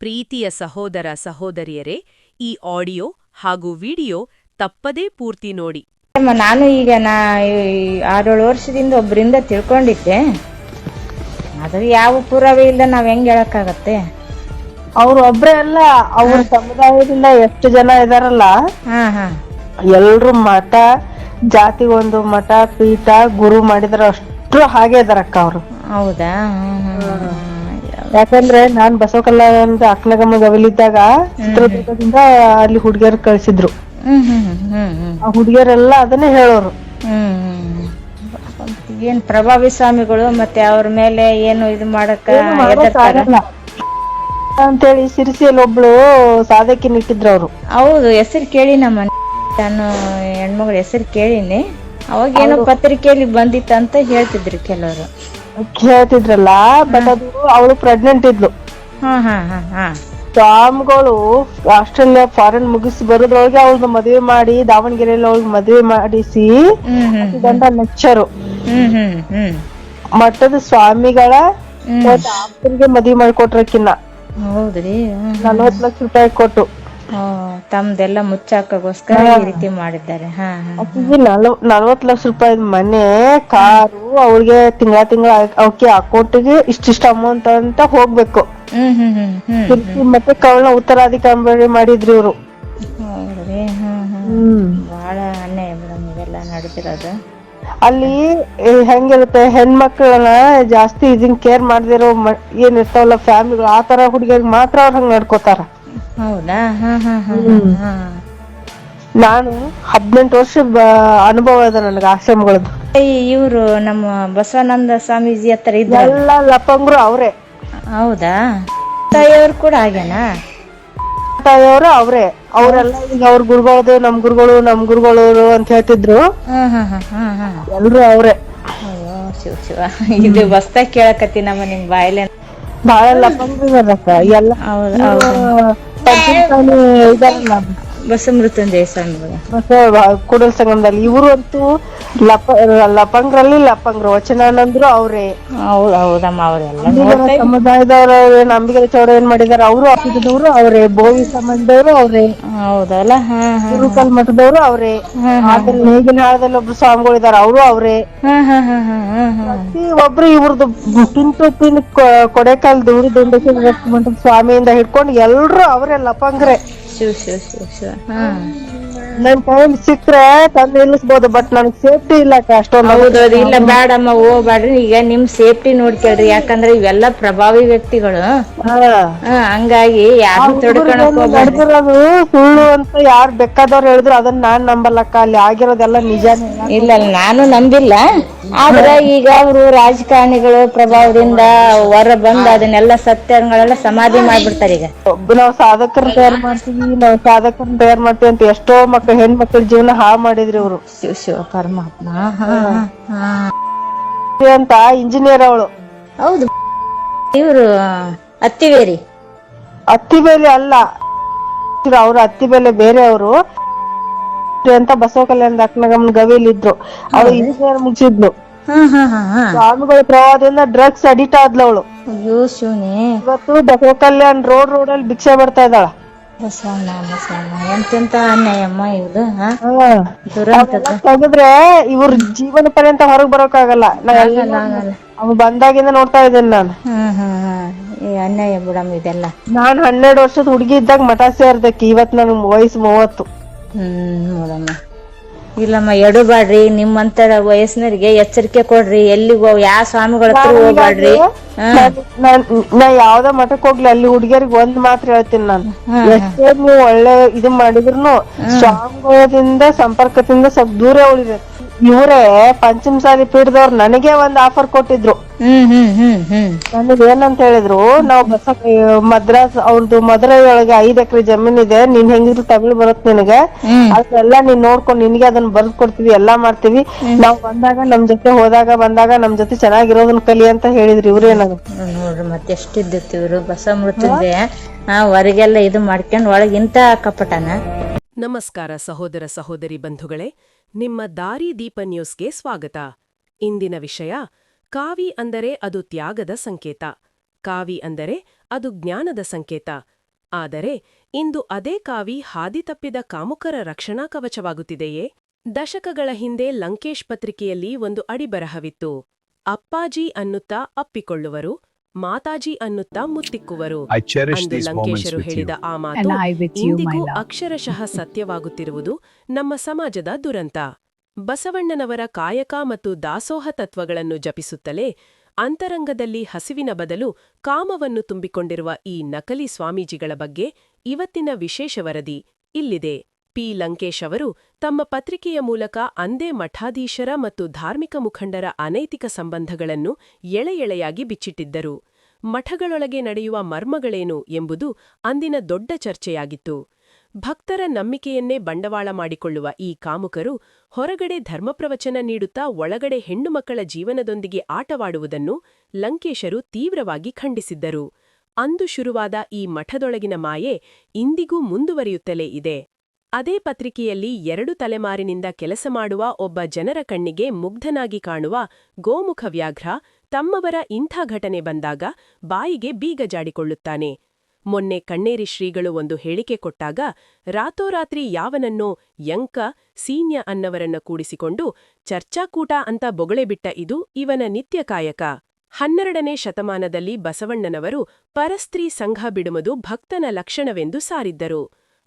ಪ್ರೀತಿಯ ಸಹೋದರ ಸಹೋದರಿಯರೇ, ಈ ಆಡಿಯೋ ಹಾಗೂ ವಿಡಿಯೋ ತಪ್ಪದೇ ಪೂರ್ತಿ ನೋಡಿ. ನಾನು ಈಗ 6-7 ವರ್ಷದಿಂದ ಒಬ್ಬರಿಂದ ತಿಳ್ಕೊಂಡಿದ್ದೆ. ಆದ್ರೆ ಯಾವ ಪುರಾವೆ ಇಲ್ಲ, ನಾವ್ ಹೆಂಗ್ ಹೇಳಕ್ಕಾಗತ್ತೆ? ಅವ್ರು ಒಬ್ರೇ ಅಲ್ಲ, ಅವ್ರ ಸಮುದಾಯದಿಂದ ಎಷ್ಟು ಜನ ಇದಾರಲ್ಲ, ಎಲ್ರು ಮಠ, ಜಾತಿಗೊಂದು ಮಠ, ಪೀಠ, ಗುರು ಮಾಡಿದಾರ, ಅಷ್ಟ್ರು ಹಾಗೆ ಇದಾರಕ್ಕ ಅವ್ರು. ಹೌದಾ? ಯಾಕಂದ್ರೆ ನಾನ್ ಬಸವ ಕಲ್ಯಾಣದ ಅಕ್ನಗಮ್ಮ ಗವಿಲಿದ್ದಾಗ ಚಿತ್ರದುರ್ಗದಿಂದ ಅಲ್ಲಿ ಹುಡುಗಿಯರ್ ಕಳ್ಸಿದ್ರು. ಆ ಹುಡುಗಿಯರೆಲ್ಲ ಅದನ್ನೇ ಹೇಳೋರು. ಏನ್ ಪ್ರಭಾವಿ ಸ್ವಾಮಿಗಳು ಮತ್ತೆ ಅವ್ರ ಮೇಲೆ ಏನು ಇದು ಮಾಡಕ್ಕ ಅಂತೇಳಿ ಸಿರಿಸಿಯಲ್ಲಿ ಒಬ್ಳು ಸಾಧಕಿ ನಿಟ್ಟಿದ್ರು ಅವ್ರು. ಹೌದು, ಹೆಸರು ಕೇಳಿ ನಮ್ಮ ನಾನು ಹೆಣ್ಮಗಳ ಹೆಸರು ಕೇಳಿನಿ. ಅವಾಗ ಏನೋ ಪತ್ರಿಕೆಯಲ್ಲಿ ಬಂದಿತ್ತಂತ ಹೇಳ್ತಿದ್ರು ಕೆಲವರು. ಹೇಳ್ತಿದ್ರಲ್ಲ, ಬಟ್ ಅದು ಅವಳು ಪ್ರೆಗ್ನೆಂಟ್ ಇದ್ಲು. ಸ್ವಾಮಿಗಳು ಆಸ್ಟ್ರೇಲಿಯಾ ಫಾರಿನ್ ಮುಗಿಸಿ ಬರೋದ್ರೊಳಗೆ ಅವಳನ್ನ ಮದುವೆ ಮಾಡಿ ದಾವಣಗೆರೆಯಲ್ಲಿ ಅವಳಿಗೆ ಮದುವೆ ಮಾಡಿಸಿ ಗಂಡ ನೆಚ್ಚರು ಮಠದ ಸ್ವಾಮಿಗಳ ಆಪ್ತರಿಗೆ ಮದುವೆ ಮಾಡಿಕೊಟ್ರಕ್ಕಿನ್ನ. ಹೌದ್ರಿ? 40 ಲಕ್ಷ ರೂಪಾಯಿ ಕೊಟ್ಟು ತಮ್ದೆಲ್ಲ ಮುಚ್ಚಾಕೋಸ್ಕರ ಈ ರೀತಿ ಮಾಡಿದ್ದಾರೆ. 40 ಲಕ್ಷ ರೂಪಾಯಿ ಮನೆ, ಕಾರು, ಅವ್ರಿಗೆ ತಿಂಗಳ ಅವಕ್ಕೆ ಅಕೌಂಟಿಗೆ ಇಷ್ಟಿಷ್ಟ ಅಮೌಂಟ್ ಅಂತ ಹೋಗ್ಬೇಕು. ಮತ್ತೆ ಕವಳ ಉತ್ತರಾಧಿಕಾರಿ ಮಾಡಿದ್ರು ಇವ್ರು. ಬಹಳ ಅನ್ಯಾಯ ಮೇಡಮ್ ಇವೆಲ್ಲ ನಡೆದಿರೋದು. ಅಲ್ಲಿ ಹೆಂಗಿರುತ್ತೆ, ಹೆಣ್ಮಕ್ಳನ್ನ ಜಾಸ್ತಿ ಇದನ್ ಕೇರ್ ಮಾಡದಿರೋ ಏನ್ ಇರ್ತಾವಲ್ಲ ಫ್ಯಾಮಿಲಿಗಳು, ಆ ತರ ಹುಡುಗಿಯರಿಗೆ ಮಾತ್ರ ಅವ್ರ ಹಂಗ ನಡ್ಕೋತಾರ. ಹೌದಾ? ನಾನು 18 ವರ್ಷ ಅನುಭವ ಇದೆ ನನಗೆ ಆಶ್ರಮಗಳದ್ದು. ಇವ್ರು ನಮ್ಮ ಬಸವಾನಂದ ಸ್ವಾಮೀಜಿ ಹತ್ರ ಎಲ್ಲ ಲಪಂಗ್ರು ಅವ್ರೆ. ಹೌದಾ? ತಾಯಿಯವ್ರು ಕೂಡ ಹಾಗೇನಾ? ತಾಯಿಯವರು ಅವ್ರೆ. ಅವ್ರೆಲ್ಲ ಈಗ ಅವ್ರ ಗುರುಗಳದು ನಮ್ ಗುರುಗಳು ಅಂತ ಹೇಳ್ತಿದ್ರು. ಎಲ್ರು ಅವ್ರೆ. ಅಯ್ಯೋ ಶಿವ ಶಿವ, ಇದು ಹೊಸ್ದಾಗ್ ಕೇಳಕತ್ತಿ ನಮ್ಮ ನಿಮ್ ಬಾಯಿಲೆ. ಬಾಳ ಲಪಂಗ್ರು ಇದಾರಕ್ಕ ಎಲ್ಲ. ಇದಾರಲ್ಲ ಬಸಮೃತ್ಯುಂಜಯ ಸ್ವಾಮಿಗಳು ಕೂಡಲ ಸಂಗಮದಲ್ಲಿ, ಇವರು ಅಂತೂ ಲಪಂಗ್ರಲ್ಲಿ ಲಪಂಗ್ರು. ವಚನಾನಂದ್ರು ಅವ್ರೆ. ಹೌದಮ್ಮ, ಅವರೆಲ್ಲ ಸಮುದಾಯದವ್ರ ಅಂಬಿಗರ ಚೌಡ ಏನ್ ಮಾಡಿದಾರ ಅವರು ಅಪಿದವರು ಅವ್ರೆ. ಬೋವಿ ಸಮಾಜದವರು ಅವ್ರೆ. ಹೌದಲ್ಲ? ಗುರುಕಲ್ ಮಠದವರು ಅವ್ರೆ. ಆದ್ರೆ ನೇಗಿನ ಹಾಳದಲ್ಲಿ ಒಬ್ರು ಸ್ವಾಮಿಗಳು ಇದಾರ, ಅವರು ಅವ್ರೆ. ಪ್ರತಿ ಒಬ್ರು ಇವ್ರದ್ದು ಪಿನ್ ಕೊಡೆಕಾಲ್ ದೂರಿ ದುಂಡೇಶ್ವರ ಮಠದ ಸ್ವಾಮಿಯಿಂದ ಹಿಡ್ಕೊಂಡು ಎಲ್ರು ಅವ್ರೆ ಲಪಂಗ್ರೆ. ಶಿವ ಶಿವ ಶಿವ ಶಿವ. ನನ್ ಕೈಯಲ್ಲಿ ಸಿಕ್ಕ್ರೆ ತಂದು ನಿಲ್ಲಿಸ್ಬೋದು, ಬಟ್ ನನ್ಗೆ ಸೇಫ್ಟಿ ಇಲ್ಲ ಅಷ್ಟೊಂದು. ಹೌದೌದು, ಇಲ್ಲ ಬೇಡಮ್ಮ, ಹೋಗ್ಬೇಡ್ರಿ. ಈಗ ನಿಮ್ ಸೇಫ್ಟಿ ನೋಡ್ಕೇಳ್ರಿ, ಯಾಕಂದ್ರೆ ಇವೆಲ್ಲ ಪ್ರಭಾವಿ ವ್ಯಕ್ತಿಗಳು. ಹಂಗಾಗಿ ಯಾರು ನಡೆದಿರೋದು ಸುಳ್ಳು ಅಂತ ಯಾರು ಬೇಕಾದವ್ರು ಹೇಳಿದ್ರು ಅದನ್ನ ನಾನ್ ನಂಬಲ್ಲಕ್ಕ. ಅಲ್ಲಿ ಆಗಿರೋದೆಲ್ಲ ನಿಜಾನೇ. ಇಲ್ಲ, ನಾನು ನಂಬಿಲ್ಲ. ಆದ್ರೆ ಈಗ ಅವರು ರಾಜಕಾರಣಿಗಳು ಪ್ರಭಾವದಿಂದ ಹೊರ ಬಂದು ಅದನ್ನೆಲ್ಲ ಸತ್ಯಗಳೆಲ್ಲ ಸಮಾಧಿ ಮಾಡ್ಬಿಡ್ತಾರೆ. ಈಗ ನಾವ್ ಸಾಧಕರನ್ನ ತಯಾರು ಮಾಡ್ತೀವಿ ಅಂತ ಎಷ್ಟೋ ಹೆಣ್ಮಕ್ಳ ಜೀವನ ಹಾಳು ಮಾಡಿದ್ರಿ ಇವ್ರು. ಶಿವ ಶಿವ ಪರಮಾತ್ಮ ಅಂತ ಇಂಜಿನಿಯರ್ ಅವಳು. ಹೌದು, ಇವ್ರು ಅತ್ತಿವೇರಿ ಅತ್ತಿಬೇಲೆ ಅಲ್ಲ, ಅವ್ರ ಅತ್ತಿಬೇಲೆ ಬೇರೆ. ಅವರು ಅಂತ ಬಸವ ಕಲ್ಯಾಣದ ಅಕ್ನಗಮ್ಮನ ಗವಿಲಿ ಇದ್ರು. ಅವಳು ಇಂಜಿನಿಯರ್ ಮುಗಿಸಿದ್ಲು. ಸ್ವಾಮಿಗಳ ಪ್ರವಾಹದಿಂದ ಡ್ರಗ್ಸ್ ಅಡಿಕ್ಟ್ ಆದ್ಲು ಅವಳು. ಅಯ್ಯೋ ಶಿವನೇ. ಇವತ್ತು ಬಸವ ಕಲ್ಯಾಣ್ ರೋಡಲ್ಲಿ ಭಿಕ್ಷೆ ಬರ್ತಾ ಇದ್ದಾಳ. ಎಂತೆಂತ ಅನ್ಯಾಯಮ್ಮ ಇದು. ತೆಗೆದ್ರೆ ಇವ್ರ ಜೀವನ ಪರ್ಯಂತ ಹೊರಗ್ ಬರೋಕಾಗಲ್ಲ. ಅವ್ ಬಂದಾಗಿಂದ ನೋಡ್ತಾ ಇದ್ದೇನೆ ನಾನು. ಅನ್ಯಾಯ ಬಿಡಮ್ಮ ಇದೆಲ್ಲ. ನಾನ್ 12 ವರ್ಷದ ಹುಡುಗಿ ಇದ್ದಾಗ ಮಠ ಸೇರ್ದಕ್ಕೆ. ಇವತ್ ನನ್ ವಯಸ್ಸು 30. ನೋಡಮ್ಮ, ಇಲ್ಲಮ್ಮ ಎಡಬಾಡ್ರಿ. ನಿಮ್ಮಂತ ವಯಸ್ಸಿನರಿಗೆ ಎಚ್ಚರಿಕೆ ಕೊಡ್ರಿ. ಎಲ್ಲಿಗೆ ಯಾವ ಸ್ವಾಮಿಗಳ ಹತ್ರ ಹೋಗ್ಬಾಡ್ರಿ. ನಾ ಯಾವ್ದ ಮಠಕ್ ಹೋಗ್ಲಿ, ಅಲ್ಲಿ ಹುಡುಗಿಯರಿಗೆ ಒಂದ್ ಮಾತ್ರ ಹೇಳ್ತೀನಿ ನಾನು, ಎಷ್ಟೇ ನೀವು ಒಳ್ಳೆ ಇದು ಮಾಡಿದ್ರು ಸ್ವಾಮಿಗಳಿಂದ ಸಂಪರ್ಕದಿಂದ ಸ್ವಲ್ಪ ದೂರ ಉಳಿಬೇಕು. ಇವರೇ ಪಂಚಮಸಾಲಿ ಪೀಠದವ್ರು ನನಗೆ ಒಂದ್ ಆಫರ್ ಕೊಟ್ಟಿದ್ರು. ನನಗೆ ಏನಂತ ಹೇಳಿದ್ರು, ನಾವು ಮದ್ರಾಸ್ ಅವ್ರದ್ದು ಮದುರೈ ಒಳಗೆ 5 ಎಕರೆ ಜಮೀನ್ ಇದೆ, ನೀನ್ ಹೆಂಗಿದ್ರು ತಮಿಳ್ ಬರುತ್ತೆ ನಿನಗೆ, ಅದೆಲ್ಲ ನೀನ್ ನೋಡ್ಕೊಂಡು ನಿನ್ಗೆ ಅದನ್ನ ಬರ್ದ್ ಕೊಡ್ತೀವಿ, ಎಲ್ಲಾ ಮಾಡ್ತೀವಿ. ನಾವ್ ಬಂದಾಗ ನಮ್ ಜೊತೆ ಬಂದಾಗ ನಮ್ ಜೊತೆ ಚೆನ್ನಾಗಿರೋದನ್ನ ಕಲಿ ಅಂತ ಹೇಳಿದ್ರು. ಇವ್ರೇನಾದ್ರು ನೋಡ್ರಿ ಮತ್ತೆ ಎಷ್ಟಿದ್ದಿತ್ತು ಇವ್ರು ಬಸಮೃತ್ಯುಂಜಯ. ಹೊರಗೆಲ್ಲ ಇದು ಮಾಡ್ಕೊಂಡ್ ಒಳಗೆ ಇಂತ ಕಪಟನ. ನಮಸ್ಕಾರ ಸಹೋದರ ಸಹೋದರಿ ಬಂಧುಗಳೇ, ನಿಮ್ಮ ದಾರಿ ದೀಪ ನ್ಯೂಸ್ಗೆ ಸ್ವಾಗತ. ಇಂದಿನ ವಿಷಯ, ಕಾವಿ ಅಂದರೆ ಅದು ತ್ಯಾಗದ ಸಂಕೇತ. ಕಾವಿ ಅಂದರೆ ಅದು ಜ್ಞಾನದ ಸಂಕೇತ. ಆದರೆ ಇಂದು ಅದೇ ಕಾವಿ ಹಾದಿ ತಪ್ಪಿದ ಕಾಮುಕರ ರಕ್ಷಣಾ ಕವಚವಾಗುತ್ತಿದೆಯೇ? ದಶಕಗಳ ಹಿಂದೆ ಲಂಕೇಶ್ ಪತ್ರಿಕೆಯಲ್ಲಿ ಒಂದು ಅಡಿಬರಹವಿತ್ತು. ಅಪ್ಪಾಜಿ ಅನ್ನುತ್ತಾ ಅಪ್ಪಿಕೊಳ್ಳುವರು, ಮಾತಾಜಿ ಅನ್ನುತ್ತಾ ಮುತ್ತಿಕ್ಕುವರು. ಅಂದು ಲಂಕೇಶರು ಹೇಳಿದ ಆ ಮಾತು ಇಂದಿಗೂ ಅಕ್ಷರಶಃ ಸತ್ಯವಾಗುತ್ತಿರುವುದು ನಮ್ಮ ಸಮಾಜದ ದುರಂತ. ಬಸವಣ್ಣನವರ ಕಾಯಕ ಮತ್ತು ದಾಸೋಹ ತತ್ವಗಳನ್ನು ಜಪಿಸುತ್ತಲೇ ಅಂತರಂಗದಲ್ಲಿ ಹಸಿವಿನ ಬದಲು ಕಾಮವನ್ನು ತುಂಬಿಕೊಂಡಿರುವ ಈ ನಕಲಿ ಸ್ವಾಮೀಜಿಗಳ ಬಗ್ಗೆ ಇವತ್ತಿನ ವಿಶೇಷ ವರದಿ ಇಲ್ಲಿದೆ. ಪಿ. ಲಂಕೇಶ್ ಅವರು ತಮ್ಮ ಪತ್ರಿಕೆಯ ಮೂಲಕ ಅಂದೇ ಮಠಾಧೀಶರ ಮತ್ತು ಧಾರ್ಮಿಕ ಮುಖಂಡರ ಅನೈತಿಕ ಸಂಬಂಧಗಳನ್ನು ಎಳೆಯಾಗಿ ಬಿಚ್ಚಿಟ್ಟಿದ್ದರು. ಮಠಗಳೊಳಗೆ ನಡೆಯುವ ಮರ್ಮಗಳೇನು ಎಂಬುದು ಅಂದಿನ ದೊಡ್ಡ ಚರ್ಚೆಯಾಗಿತ್ತು. ಭಕ್ತರ ನಂಬಿಕೆಯನ್ನೇ ಬಂಡವಾಳ ಮಾಡಿಕೊಳ್ಳುವ ಈ ಕಾಮುಕರು ಹೊರಗಡೆ ಧರ್ಮಪ್ರವಚನ ನೀಡುತ್ತಾ ಒಳಗಡೆ ಹೆಣ್ಣುಮಕ್ಕಳ ಜೀವನದೊಂದಿಗೆ ಆಟವಾಡುವುದನ್ನು ಲಂಕೇಶರು ತೀವ್ರವಾಗಿ ಖಂಡಿಸಿದ್ದರು. ಅಂದು ಶುರುವಾದ ಈ ಮಠದೊಳಗಿನ ಮಾಯೆ ಇಂದಿಗೂ ಮುಂದುವರಿಯುತ್ತಲೇ ಇದೆ. ಅದೇ ಪತ್ರಿಕೆಯಲ್ಲಿ 2 ತಲೆಮಾರಿನಿಂದ ಕೆಲಸ ಮಾಡುವ ಒಬ್ಬ ಜನರ ಕಣ್ಣಿಗೆ ಮುಗ್ಧನಾಗಿ ಕಾಣುವ ಗೋಮುಖ ವ್ಯಾಘ್ರ ತಮ್ಮವರ ಇಂಥ ಘಟನೆ ಬಂದಾಗ ಬಾಯಿಗೆ ಬೀಗ ಜಾಡಿಕೊಳ್ಳುತ್ತಾನೆ. ಮೊನ್ನೆ ಕಣ್ಣೇರಿ ಶ್ರೀಗಳು ಒಂದು ಹೇಳಿಕೆ ಕೊಟ್ಟಾಗ ರಾತೋರಾತ್ರಿ ಯಾವನನ್ನೋ ಯಂಕ ಸೀನ್ಯ ಅನ್ನವರನ್ನ ಕೂಡಿಸಿಕೊಂಡು ಚರ್ಚಾಕೂಟ ಅಂತ ಬೊಗಳೆಬಿಟ್ಟ ಇದು ಇವನ ನಿತ್ಯ ಕಾಯಕ. 12ನೇ ಶತಮಾನದಲ್ಲಿ ಬಸವಣ್ಣನವರು ಪರಸ್ತ್ರೀ ಸಂಘ ಬಿಡುವುದು ಭಕ್ತನ ಲಕ್ಷಣವೆಂದು ಸಾರಿದ್ದರು.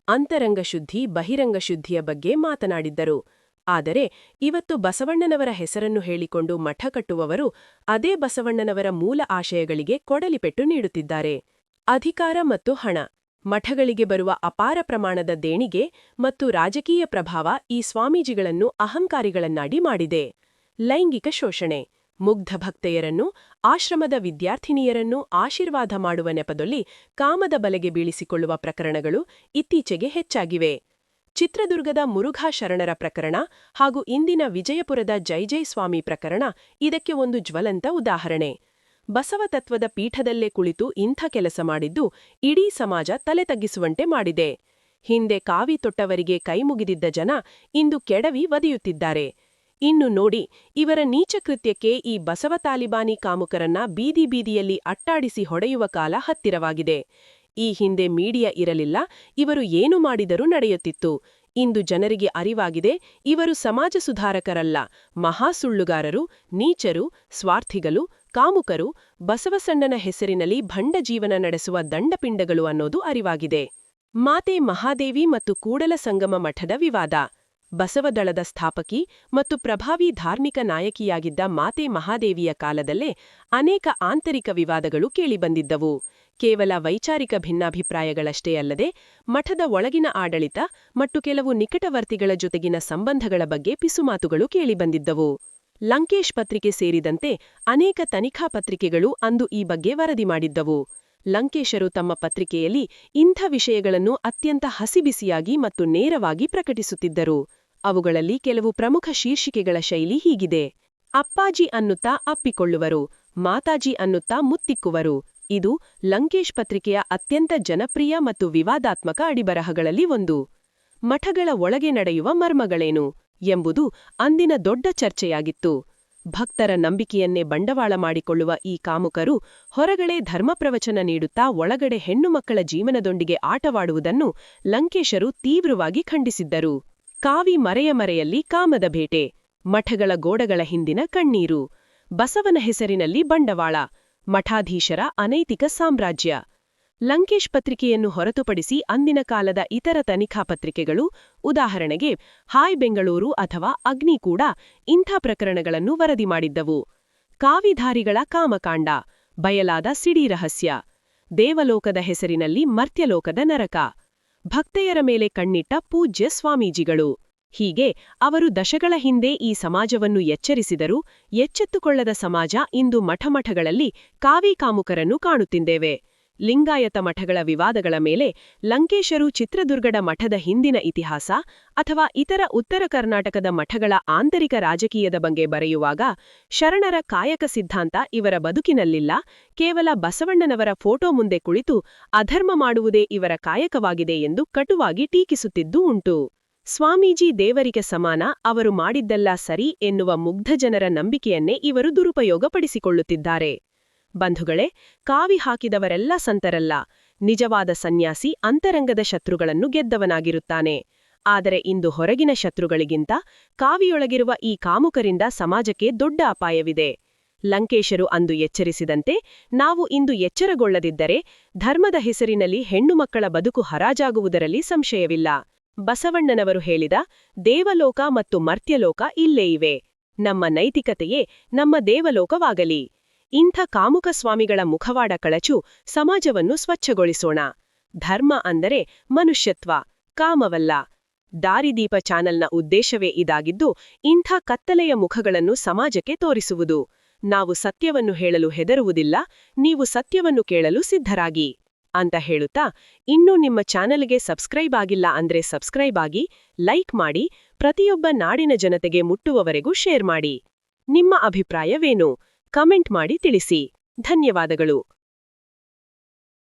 ಅಂತರಂಗ ಶುದ್ಧಿ ಬಹಿರಂಗ ಶುದ್ಧಿಯ ಬಗ್ಗೆ ಮಾತನಾಡಿದ್ದರು. ಆದರೆ ಇವತ್ತು ಬಸವಣ್ಣನವರ ಹೆಸರನ್ನು ಹೇಳಿಕೊಂಡು ಮಠ ಕಟ್ಟುವವರು ಅದೇ ಬಸವಣ್ಣನವರ ಮೂಲ ಆಶಯಗಳಿಗೆ ಕೊಡಲಿಪೆಟ್ಟು ನೀಡುತ್ತಿದ್ದಾರೆ. ಅಧಿಕಾರ ಮತ್ತು ಹಣ, ಮಠಗಳಿಗೆ ಬರುವ ಅಪಾರ ಪ್ರಮಾಣದ ದೇಣಿಗೆ ಮತ್ತು ರಾಜಕೀಯ ಪ್ರಭಾವ ಈ ಸ್ವಾಮೀಜಿಗಳನ್ನು ಅಹಂಕಾರಿಗಳನ್ನಾಡಿ ಮಾಡಿದೆ. ಲೈಂಗಿಕ ಶೋಷಣೆ, ಮುಗ್ಧ ಭಕ್ತೆಯರನ್ನು, ಆಶ್ರಮದ ವಿದ್ಯಾರ್ಥಿನಿಯರನ್ನು ಆಶೀರ್ವಾದ ಮಾಡುವ ನೆಪದಲ್ಲಿ ಕಾಮದ ಬಲೆಗೆ ಬೀಳಿಸಿಕೊಳ್ಳುವ ಪ್ರಕರಣಗಳು ಇತ್ತೀಚೆಗೆ ಹೆಚ್ಚಾಗಿವೆ. ಚಿತ್ರದುರ್ಗದ ಮುರುಘಾ ಶರಣರ ಪ್ರಕರಣ ಹಾಗೂ ಇಂದಿನ ವಿಜಯಪುರದ ಜೈ ಸ್ವಾಮಿ ಪ್ರಕರಣ ಇದಕ್ಕೆ ಒಂದು ಜ್ವಲಂತ ಉದಾಹರಣೆ. ಬಸವ ತತ್ವದ ಪೀಠದಲ್ಲೇ ಕುಳಿತು ಇಂಥ ಕೆಲಸ ಮಾಡಿದ್ದು ಇಡೀ ಸಮಾಜ ತಲೆ ತಗ್ಗಿಸುವಂತೆ ಮಾಡಿದೆ. ಹಿಂದೆ ಕಾವಿ ತೊಟ್ಟವರಿಗೆ ಕೈಮುಗಿದಿದ್ದ ಜನ ಇಂದು ಕೆಡವಿ ವದಿಯುತ್ತಿದ್ದಾರೆ. ಇನ್ನು ನೋಡಿ, ಇವರ ನೀಚಕೃತ್ಯಕ್ಕೆ ಈ ಬಸವ ತಾಲಿಬಾನಿ ಕಾಮುಕರನ್ನ ಬೀದಿಯಲ್ಲಿ ಅಟ್ಟಾಡಿಸಿ ಹೊಡೆಯುವ ಕಾಲ ಹತ್ತಿರವಾಗಿದೆ. ಈ ಹಿಂದೆ ಮೀಡಿಯಾ ಇರಲಿಲ್ಲ, ಇವರು ಏನು ಮಾಡಿದರೂ ನಡೆಯುತ್ತಿತ್ತು. ಇಂದು ಜನರಿಗೆ ಅರಿವಾಗಿದೆ, ಇವರು ಸಮಾಜ ಸುಧಾರಕರಲ್ಲ, ಮಹಾಸುಳ್ಳುಗಾರರು, ನೀಚರು, ಸ್ವಾರ್ಥಿಗಳು, ಕಾಮುಕರು, ಬಸವಸಣ್ಣನ ಹೆಸರಿನಲ್ಲಿ ಭಂಡ ಜೀವನ ನಡೆಸುವ ದಂಡಪಿಂಡಗಳು ಅನ್ನೋದು ಅರಿವಾಗಿದೆ. ಮಾತೆ ಮಹಾದೇವಿ ಮತ್ತು ಕೂಡಲ ಸಂಗಮ ಮಠದ ವಿವಾದ. ಬಸವದಳದ ಸ್ಥಾಪಕಿ ಮತ್ತು ಪ್ರಭಾವಿ ಧಾರ್ಮಿಕ ನಾಯಕಿಯಾಗಿದ್ದ ಮಾತೆ ಮಹಾದೇವಿಯ ಕಾಲದಲ್ಲೇ ಅನೇಕ ಆಂತರಿಕ ವಿವಾದಗಳು ಕೇಳಿಬಂದಿದ್ದವು. ಕೇವಲ ವೈಚಾರಿಕ ಭಿನ್ನಾಭಿಪ್ರಾಯಗಳಷ್ಟೇ ಅಲ್ಲದೆ ಮಠದ ಒಳಗಿನ ಆಡಳಿತ ಮತ್ತು ಕೆಲವು ನಿಕಟವರ್ತಿಗಳ ಜೊತೆಗಿನ ಸಂಬಂಧಗಳ ಬಗ್ಗೆ ಪಿಸುಮಾತುಗಳು ಕೇಳಿಬಂದಿದ್ದವು. ಲಂಕೇಶ್ ಪತ್ರಿಕೆ ಸೇರಿದಂತೆ ಅನೇಕ ತನಿಖಾ ಪತ್ರಿಕೆಗಳು ಅಂದು ಈ ಬಗ್ಗೆ ವರದಿ ಮಾಡಿದ್ದವು. ಲಂಕೇಶರು ತಮ್ಮ ಪತ್ರಿಕೆಯಲ್ಲಿ ಇಂಥ ವಿಷಯಗಳನ್ನು ಅತ್ಯಂತ ಹಸಿಬಿಸಿಯಾಗಿ ಮತ್ತು ನೇರವಾಗಿ ಪ್ರಕಟಿಸುತ್ತಿದ್ದರು. ಅವುಗಳಲ್ಲಿ ಕೆಲವು ಪ್ರಮುಖ ಶೀರ್ಷಿಕೆಗಳ ಶೈಲಿ ಹೀಗಿದೆ: ಅಪ್ಪಾಜಿ ಅನ್ನುತ್ತಾ ಅಪ್ಪಿಕೊಳ್ಳುವರು, ಮಾತಾಜಿ ಅನ್ನುತ್ತಾ ಮುತ್ತಿಕ್ಕುವರು. ಇದು ಲಂಕೇಶ್ ಪತ್ರಿಕೆಯ ಅತ್ಯಂತ ಜನಪ್ರಿಯ ಮತ್ತು ವಿವಾದಾತ್ಮಕ ಅಡಿಬರಹಗಳಲ್ಲಿ ಒಂದು. ಮಠಗಳ ಒಳಗೆ ನಡೆಯುವ ಮರ್ಮಗಳೇನು ಎಂಬುದು ಅಂದಿನ ದೊಡ್ಡ ಚರ್ಚೆಯಾಗಿತ್ತು. ಭಕ್ತರ ನಂಬಿಕೆಯನ್ನೇ ಬಂಡವಾಳ ಮಾಡಿಕೊಳ್ಳುವ ಈ ಕಾಮುಕರು ಹೊರಗಡೆ ಧರ್ಮಪ್ರವಚನ ನೀಡುತ್ತಾ ಒಳಗಡೆ ಹೆಣ್ಣುಮಕ್ಕಳ ಜೀವನದೊಂದಿಗೆ ಆಟವಾಡುವುದನ್ನು ಲಂಕೇಶರು ತೀವ್ರವಾಗಿ ಖಂಡಿಸಿದ್ದರು. ಕಾವಿ ಮರೆಯಲ್ಲಿ ಕಾಮದ ಬೇಟೆ, ಮಠಗಳ ಗೋಡಗಳ ಹಿಂದಿನ ಕಣ್ಣೀರು, ಬಸವನ ಹೆಸರಿನಲ್ಲಿ ಬಂಡವಾಳ, ಮಠಾಧೀಶರ ಅನೈತಿಕ ಸಾಮ್ರಾಜ್ಯ. ಲಂಕೇಶ್ ಪತ್ರಿಕೆಯನ್ನು ಹೊರತುಪಡಿಸಿ ಅಂದಿನ ಕಾಲದ ಇತರ ತನಿಖಾ ಪತ್ರಿಕೆಗಳು, ಉದಾಹರಣೆಗೆ ಹಾಯ್ ಬೆಂಗಳೂರು ಅಥವಾ ಅಗ್ನಿ ಕೂಡ ಇಂಥ ಪ್ರಕರಣಗಳನ್ನು ವರದಿ ಮಾಡಿದ್ದವು. ಕಾವಿಧಾರಿಗಳ ಕಾಮಕಾಂಡ, ಬಯಲಾದ ಸಿಡಿ ರಹಸ್ಯ, ದೇವಲೋಕದ ಹೆಸರಿನಲ್ಲಿ ಮರ್ತ್ಯಲೋಕದ ನರಕ, ಭಕ್ತೆಯರ ಮೇಲೆ ಕಣ್ಣಿಟ್ಟ ಪೂಜ್ಯ ಸ್ವಾಮೀಜಿಗಳು. ಹೀಗೆ ಅವರು ದಶಕಗಳ ಹಿಂದೆ ಈ ಸಮಾಜವನ್ನು ಎಚ್ಚರಿಸಿದರೂ ಎಚ್ಚೆತ್ತುಕೊಳ್ಳದ ಸಮಾಜ ಇಂದು ಮಠಗಳಲ್ಲಿ ಕಾವಿ ಕಾಮುಕರನ್ನು ಕಾಣುತ್ತಿದ್ದೇವೆ. ಲಿಂಗಾಯತ ಮಠಗಳ ವಿವಾದಗಳ ಮೇಲೆ ಲಂಕೇಶರು ಚಿತ್ರದುರ್ಗದ ಮಠದ ಹಿಂದಿನ ಇತಿಹಾಸ ಅಥವಾ ಇತರ ಉತ್ತರ ಕರ್ನಾಟಕದ ಮಠಗಳ ಆಂತರಿಕ ರಾಜಕೀಯದ ಬಗ್ಗೆ ಬರೆಯುವಾಗ ಶರಣರ ಕಾಯಕ ಸಿದ್ಧಾಂತ ಇವರ ಬದುಕಿನಲ್ಲಿಲ್ಲ, ಕೇವಲ ಬಸವಣ್ಣನವರ ಫೋಟೋ ಮುಂದೆ ಕುಳಿತು ಅಧರ್ಮ ಮಾಡುವುದೇ ಇವರ ಕಾಯಕವಾಗಿದೆ ಎಂದು ಕಟುವಾಗಿ ಟೀಕಿಸುತ್ತಿದ್ದೂ ಉಂಟು. ಸ್ವಾಮೀಜಿ ದೇವರಿಗೆ ಸಮಾನ, ಅವರು ಮಾಡಿದ್ದೆಲ್ಲ ಸರಿ ಎನ್ನುವ ಮುಗ್ಧ ಜನರ ನಂಬಿಕೆಯನ್ನೇ ಇವರು ದುರುಪಯೋಗಪಡಿಸಿಕೊಳ್ಳುತ್ತಿದ್ದಾರೆ. ಬಂಧುಗಳೇ, ಕಾವಿ ಹಾಕಿದವರೆಲ್ಲ ಸಂತರಲ್ಲ. ನಿಜವಾದ ಸನ್ಯಾಸಿ ಅಂತರಂಗದ ಶತ್ರುಗಳನ್ನು ಗೆದ್ದವನಾಗಿರುತ್ತಾನೆ. ಆದರೆ ಇಂದು ಹೊರಗಿನ ಶತ್ರುಗಳಿಗಿಂತ ಕಾವಿಯೊಳಗಿರುವ ಈ ಕಾಮುಕರಿಂದ ಸಮಾಜಕ್ಕೆ ದೊಡ್ಡ ಅಪಾಯವಿದೆ. ಲಂಕೇಶರು ಅಂದು ಎಚ್ಚರಿಸಿದಂತೆ ನಾವು ಇಂದು ಎಚ್ಚರಗೊಳ್ಳದಿದ್ದರೆ ಧರ್ಮದ ಹೆಸರಿನಲ್ಲಿ ಹೆಣ್ಣುಮಕ್ಕಳ ಬದುಕು ಹರಾಜಾಗುವುದರಲ್ಲಿ ಸಂಶಯವಿಲ್ಲ. ಬಸವಣ್ಣನವರು ಹೇಳಿದ ದೇವಲೋಕ ಮತ್ತು ಮರ್ತ್ಯಲೋಕ ಇಲ್ಲೇ ಇವೆ. ನಮ್ಮ ನೈತಿಕತೆಯೇ ನಮ್ಮ ದೇವಲೋಕವಾಗಲಿ. ಇಂಥ ಕಾಮುಕ ಸ್ವಾಮಿಗಳ ಮುಖವಾಡ ಕಳಚು ಸಮಾಜವನ್ನು ಸ್ವಚ್ಛಗೊಳಿಸೋಣ. ಧರ್ಮ ಅಂದರೆ ಮನುಷ್ಯತ್ವ, ಕಾಮವಲ್ಲ. ದಾರಿದೀಪ ಚಾನಲ್ನ ಉದ್ದೇಶವೇ ಇದಾಗಿದ್ದು, ಇಂಥ ಕತ್ತಲೆಯ ಮುಖಗಳನ್ನು ಸಮಾಜಕ್ಕೆ ತೋರಿಸುವುದು. ನಾವು ಸತ್ಯವನ್ನು ಹೇಳಲು ಹೆದರುವುದಿಲ್ಲ, ನೀವು ಸತ್ಯವನ್ನು ಕೇಳಲು ಸಿದ್ಧರಾಗಿ ಅಂತ ಹೇಳುತ್ತಾ, ಇನ್ನೂ ನಿಮ್ಮ ಚಾನಲ್ಗೆ ಸಬ್ಸ್ಕ್ರೈಬ್ ಆಗಿಲ್ಲ ಅಂದ್ರೆ ಸಬ್ಸ್ಕ್ರೈಬ್ ಆಗಿ, ಲೈಕ್ ಮಾಡಿ, ಪ್ರತಿಯೊಬ್ಬ ನಾಡಿನ ಜನತೆಗೆ ಮುಟ್ಟುವವರೆಗೂ ಶೇರ್ ಮಾಡಿ. ನಿಮ್ಮ ಅಭಿಪ್ರಾಯವೇನು? ಕಮೆಂಟ್ ಮಾಡಿ ತಿಳಿಸಿ. ಧನ್ಯವಾದಗಳು.